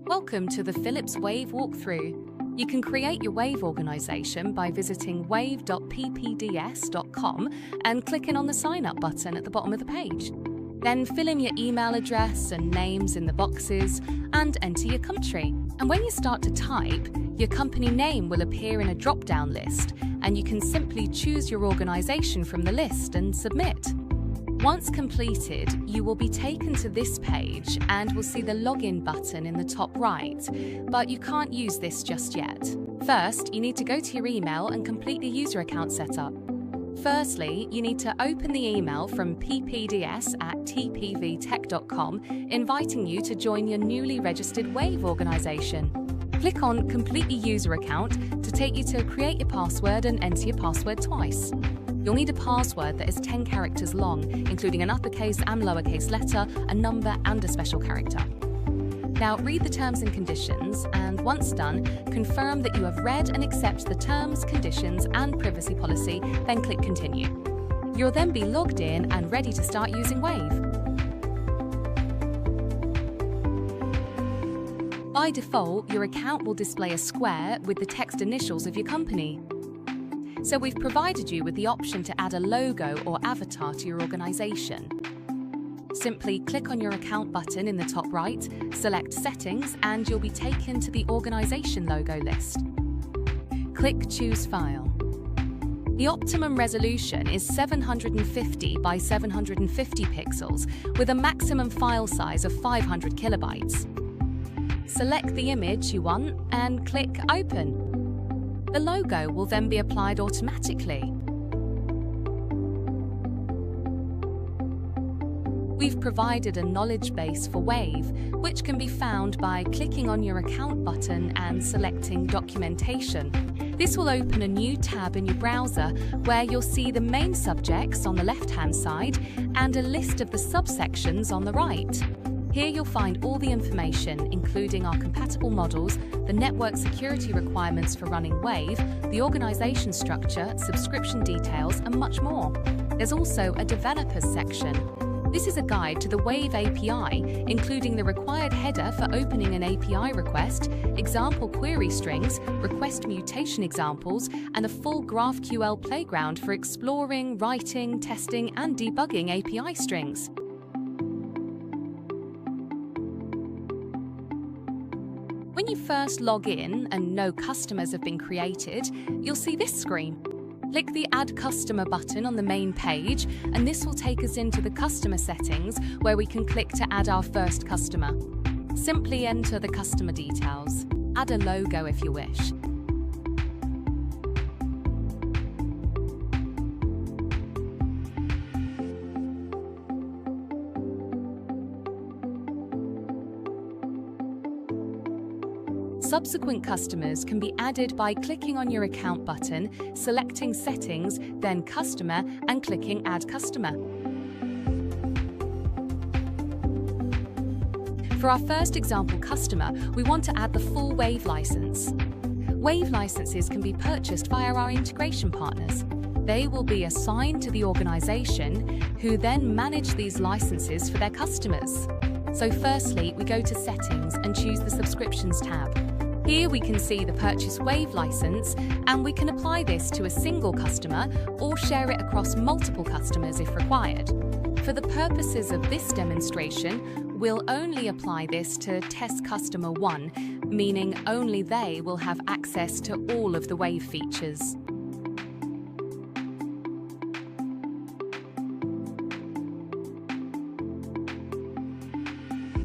Welcome to the Philips Wave walkthrough. You can create your Wave organization by visiting wave.ppds.com and clicking on the Sign Up button at the bottom of the page. Then fill in your email address and names in the boxes and enter your country. And when you start to type, your company name will appear in a drop-down list, and you can simply choose your organization from the list and submit. Once completed, you will be taken to this page and will see the login button in the top right, but you can't use this just yet. First, you need to go to your email and complete the user account setup. Firstly, you need to open the email from ppds@tpvtech.com inviting you to join your newly registered Wave organization. Click on Complete your user account to take you to create your password and enter your password twice. You'll need a password that is 10 characters long, including an uppercase and lowercase letter, a number and a special character. Now read the terms and conditions, and once done, confirm that you have read and accept the terms, conditions and privacy policy, then click Continue. You'll then be logged in and ready to start using Wave. By default, your account will display a square with the text initials of your company. So we've provided you with the option to add a logo or avatar to your organization. Simply click on your account button in the top right, select Settings, and you'll be taken to the organization logo list. Click Choose File. The optimum resolution is 750 by 750 pixels with a maximum file size of 500 kilobytes. Select the image you want and click Open. The logo will then be applied automatically. We've provided a knowledge base for Wave, which can be found by clicking on your account button and selecting Documentation. This will open a new tab in your browser where you'll see the main subjects on the left-hand side and a list of the subsections on the right. Here you'll find all the information, including our compatible models, the network security requirements for running Wave, the organization structure, subscription details, and much more. There's also a developers section. This is a guide to the Wave API, including the required header for opening an API request, example query strings, request mutation examples, and a full GraphQL playground for exploring, writing, testing, and debugging API strings. When you first log in and no customers have been created, you'll see this screen. Click the Add Customer button on the main page, and this will take us into the customer settings where we can click to add our first customer. Simply enter the customer details. Add a logo if you wish. Subsequent customers can be added by clicking on your account button, selecting Settings, then Customer, and clicking Add Customer. For our first example customer, we want to add the full Wave license. Wave licenses can be purchased via our integration partners. They will be assigned to the organization, who then manage these licenses for their customers. So firstly, we go to Settings and choose the Subscriptions tab. Here we can see the Purchase Wave license, and we can apply this to a single customer or share it across multiple customers if required. For the purposes of this demonstration, we'll only apply this to Test Customer 1, meaning only they will have access to all of the Wave features.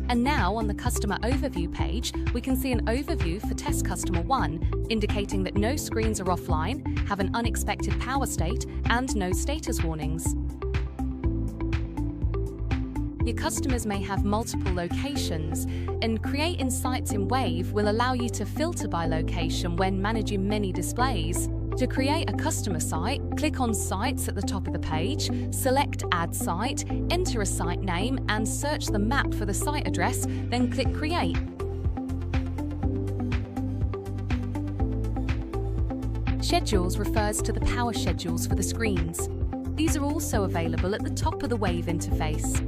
And now on the Customer Overview page, we can see an overview for Test Customer 1, indicating that no screens are offline, have an unexpected power state, and no status warnings. Your customers may have multiple locations, and Create Insights in Wave will allow you to filter by location when managing many displays. To create a customer site, click on Sites at the top of the page, select Add Site, enter a site name and search the map for the site address, then click Create. Schedules refers to the power schedules for the screens. These are also available at the top of the Wave interface.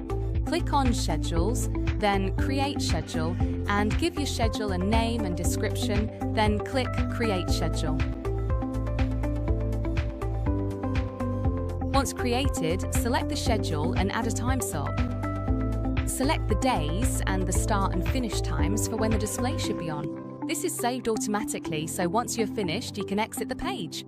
Click on Schedules, then Create Schedule, and give your schedule a name and description, then click Create Schedule. Once created, select the schedule and add a time slot. Select the days and the start and finish times for when the display should be on. This is saved automatically, so once you're finished, you can exit the page.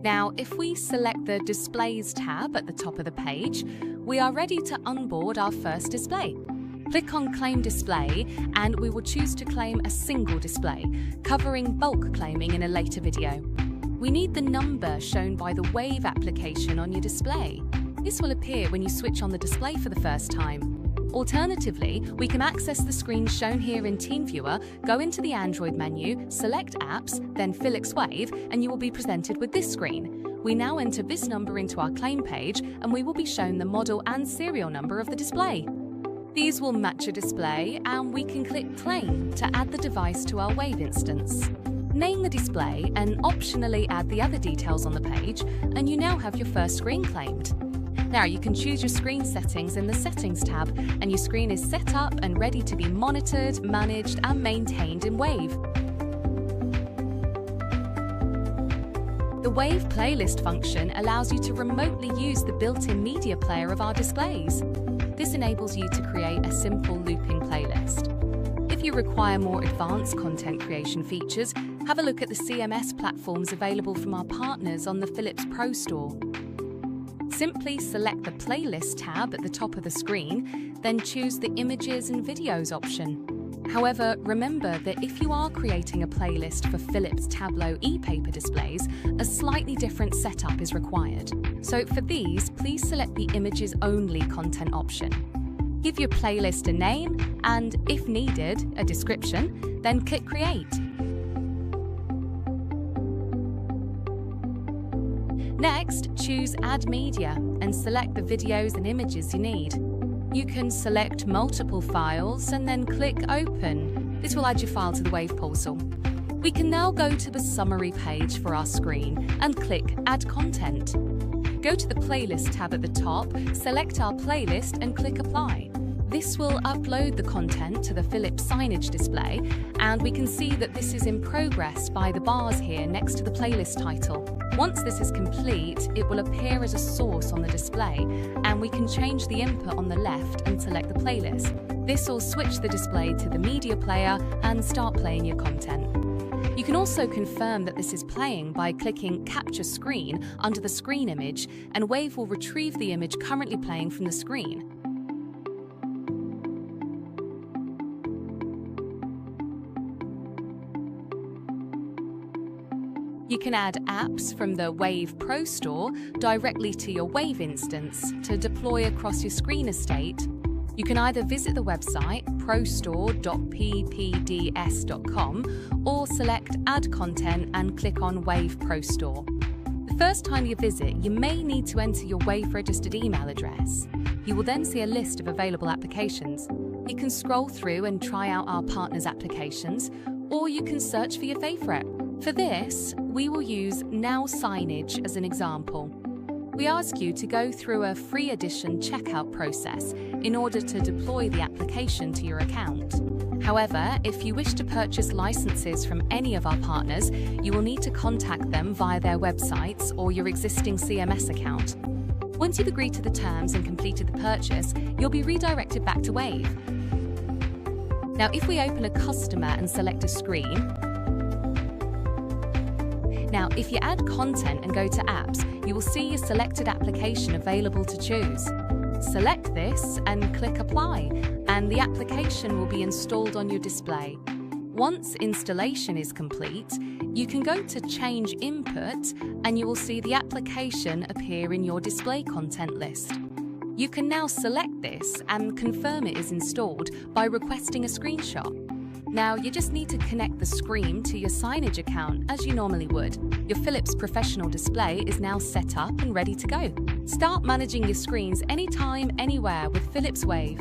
Now, if we select the Displays tab at the top of the page, we are ready to onboard our first display. Click on Claim Display and we will choose to claim a single display, covering bulk claiming in a later video. We need the number shown by the Wave application on your display. This will appear when you switch on the display for the first time. Alternatively, we can access the screen shown here in TeamViewer, go into the Android menu, select Apps, then Philips Wave, and you will be presented with this screen. We now enter this number into our claim page and we will be shown the model and serial number of the display. These will match a display and we can click Claim to add the device to our Wave instance. Name the display and optionally add the other details on the page, and you now have your first screen claimed. Now you can choose your screen settings in the Settings tab, and your screen is set up and ready to be monitored, managed and maintained in Wave. The Wave playlist function allows you to remotely use the built-in media player of our displays. This enables you to create a simple looping playlist. If you require more advanced content creation features, have a look at the CMS platforms available from our partners on the Philips ProStore. Simply select the Playlist tab at the top of the screen, then choose the Images and Videos option. However, remember that if you are creating a playlist for Philips Tableau e-paper displays, a slightly different setup is required. So for these, please select the Images Only content option. Give your playlist a name and, if needed, a description, then click Create. Next, choose Add Media and select the videos and images you need. You can select multiple files and then click Open. This will add your file to the Wave portal. We can now go to the Summary page for our screen and click Add Content. Go to the Playlist tab at the top, select our playlist and click Apply. This will upload the content to the Philips signage display, and we can see that this is in progress by the bars here next to the playlist title. Once this is complete, it will appear as a source on the display, and we can change the input on the left and select the playlist. This will switch the display to the media player and start playing your content. You can also confirm that this is playing by clicking Capture Screen under the screen image, and Wave will retrieve the image currently playing from the screen. You can add apps from the Wave ProStore directly to your Wave instance to deploy across your screen estate. You can either visit the website prostore.ppds.com or select Add Content and click on Wave ProStore. The first time you visit, you may need to enter your Wave registered email address. You will then see a list of available applications. You can scroll through and try out our partners' applications, or you can search for your favourite. For this, we will use Now Signage as an example. We ask you to go through a free edition checkout process in order to deploy the application to your account. However, if you wish to purchase licenses from any of our partners, you will need to contact them via their websites or your existing CMS account. Once you've agreed to the terms and completed the purchase, you'll be redirected back to Wave. Now, if we open a customer and select a screen, now, if you add content and go to Apps, you will see your selected application available to choose. Select this and click Apply, and the application will be installed on your display. Once installation is complete, you can go to Change Input, and you will see the application appear in your display content list. You can now select this and confirm it is installed by requesting a screenshot. Now, you just need to connect the screen to your signage account as you normally would. Your Philips professional display is now set up and ready to go. Start managing your screens anytime, anywhere with Philips Wave.